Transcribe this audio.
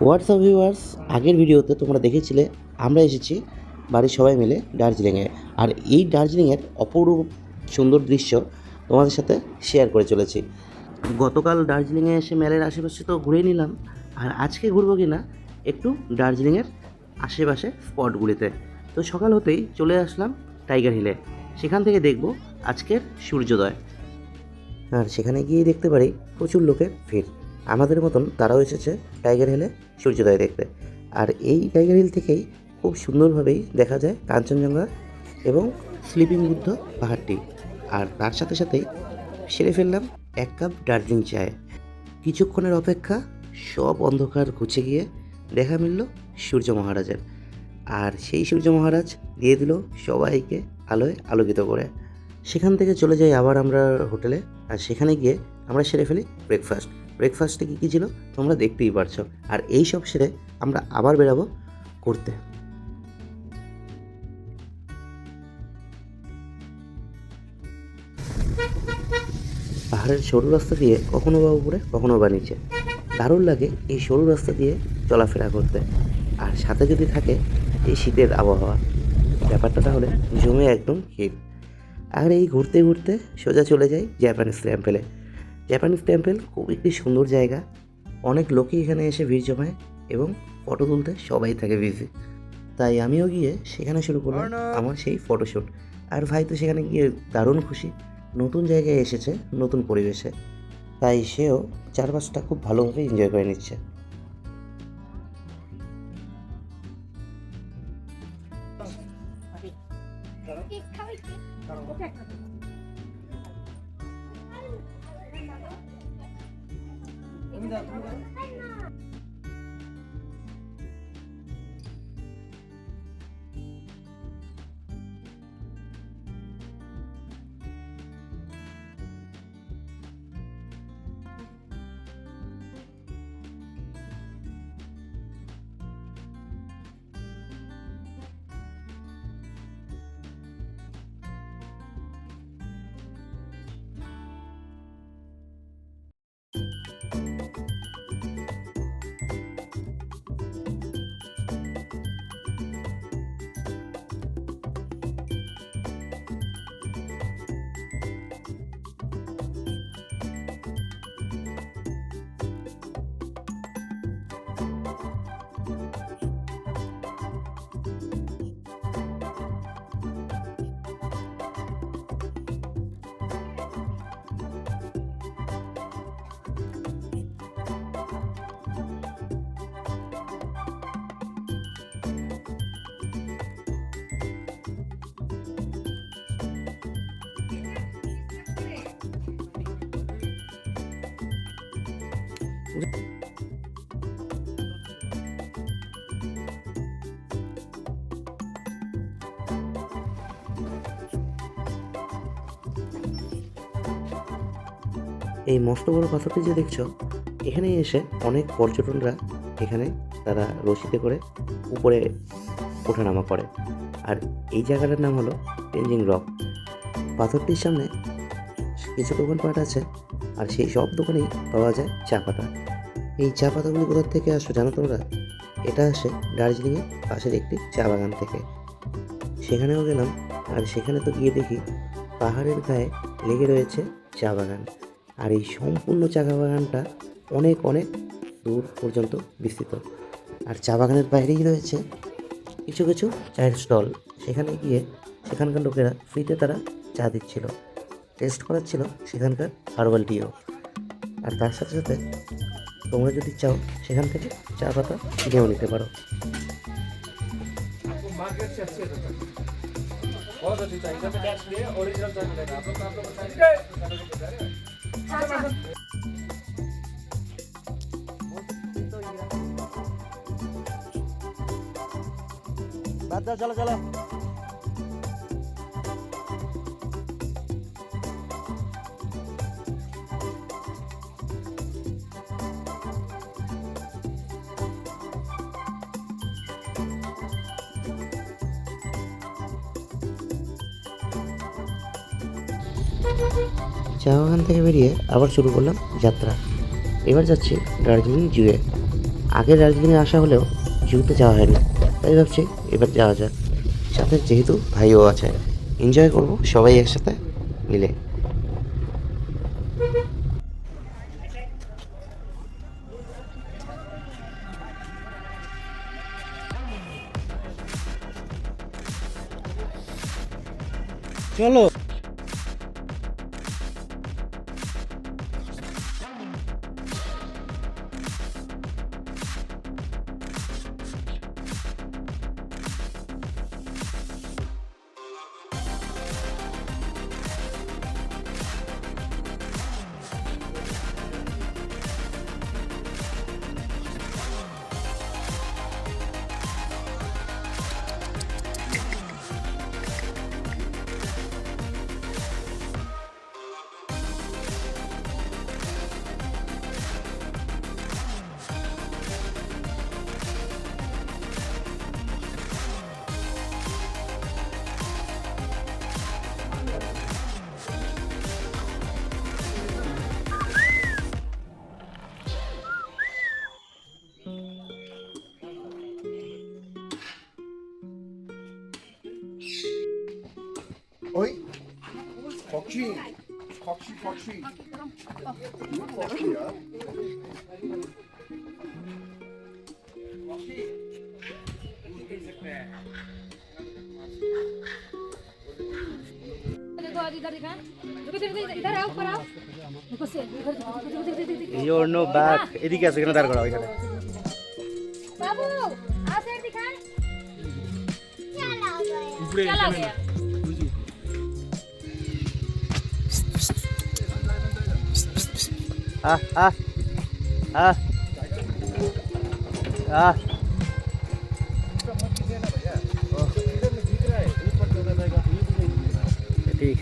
WhatsApp viewers, আগের ভিডিওতে তোমরা দেখেছিলে আমরা এসেছি বাড়ির সবাই মিলে দার্জিলিংয়ে। আর এই দার্জিলিংয়ের অপরূপ সুন্দর দৃশ্য তোমাদের সাথে শেয়ার করে চলেছি। গতকাল দার্জিলিংয়ে এসে মেলের আশেপাশে তো ঘুরে নিলাম, আর আজকে ঘুরবো কি না একটু দার্জিলিংয়ের আশেপাশে স্পটগুলিতে। তো সকাল হতেই চলে আসলাম টাইগার হিলে, সেখান থেকে দেখব আজকের সূর্যোদয়। আর সেখানে গিয়ে দেখতে পারি প্রচুর লোকের ভিড়, আমাদের মতন তারাও এসেছে টাইগার হিলে সূর্যোদয় দেখতে। আর এই টাইগার হিল থেকেই খুব সুন্দরভাবেই দেখা যায় কাঞ্চনজঙ্ঘা এবং স্লিপিং বুদ্ধ পাহাড়টি। আর তার সাথে সাথেই সেরে ফেললাম এক কাপ দার্জিলিং চায়। কিছুক্ষণের অপেক্ষা, সব অন্ধকার ঘুচে গিয়ে দেখা মিলল সূর্য মহারাজের। আর সেই সূর্য মহারাজ দিয়ে দিল সবাইকে আলোয় আলোকিত করে। সেখান থেকে চলে যাই আবার আমরা হোটেলে, আর সেখানে গিয়ে আমরা সেরে ফেলি ব্রেকফাস্টে কী কী ছিল তোমরা দেখতেই পারছো। আর এই সব সেরে আমরা আবার বেরাবো ঘুরতে। পাহাড়ের সরু রাস্তা দিয়ে কখনো বা উপরে কখনো বা নিচে, দারুণ লাগে এই সরু রাস্তা দিয়ে চলাফেরা করতে। আর সাথে যদি থাকে এই শীতের আবহাওয়া, ব্যাপারটা তাহলে জমে একদম হিট। আর এই ঘুরতে ঘুরতে সোজা চলে যাই জাপানিজ টেম্পেলে। জাপানিজ টেম্পেল খুব একটি সুন্দর জায়গা, অনেক লোকই এখানে এসে ভিড় জমায় এবং ফটো তুলতে সবাই থাকে বিজি। তাই আমিও গিয়ে সেখানে শুরু করলাম আমার সেই ফটোশ্যুট। আর ভাই তো সেখানে গিয়ে দারুণ খুশি, নতুন জায়গায় এসেছে নতুন পরিবেশে, তাই সেও চারপাশটা খুব ভালোভাবে এনজয় করে নিচ্ছে। এই মস্ত বড় পাথরটি যে দেখছো, এখানে এসে অনেক পর্যটনরা এখানে তারা রশিতে করে উপরে ওঠানামা করে। আর এই জায়গাটার নাম হলো তেনজিং রক। পাথরটির সামনে কিছু দোকানপাট আছে, আর সেই সব দোকানেই পাওয়া যায় চা পাতা। এই চা পাতাগুলি কোথার থেকে আসো জানো তোমরা? এটা আসে দার্জিলিংয়ের পাশের একটি চা বাগান থেকে। সেখানেও গেলাম, আর সেখানে তো গিয়ে দেখি পাহাড়ের গায়ে লেগে রয়েছে চা বাগান। আর এই সম্পূর্ণ চা বাগানটা অনেক অনেক দূর পর্যন্ত বিস্তৃত। আর চা বাগানের বাইরেই রয়েছে কিছু কিছু চায়ের স্টল। সেখানে গিয়ে সেখানকার লোকেরা ফ্রিতে তারা চা দিচ্ছিল, টেস্ট করাচ্ছিল সেখানকার হার্বাল টিও। আর তার সাথে সাথে তোমরা যদি চাও সেখান থেকে চা পাতা কিনেও নিতে পারো। চলো চলো। চা বাগান থেকে বেরিয়ে আবার শুরু করলাম যাত্রা। এবার যাচ্ছি দার্জিলিং জুয়ে। আগে দার্জিলিংয়ে আসা হলেও জুতে যাওয়া হয়নি, তাই ভাবছি এবার যাওয়া যাক। সাথে যেহেতু ভাইও আছে, এনজয় করব সবাই একসাথে মিলে। চলো। Oi, Foxy, Foxy, Foxy. You Foxy, ja? इधर दिखा, इधर आओ, ऊपर आओ। ऊपर से इधर ইওর নো ব্যাক, এদিকে আছে, এখানে দাঁড় করা এখানে। बाबू आ साइड दिखा। चला गया। আহ আহ আহ আহ ঠিক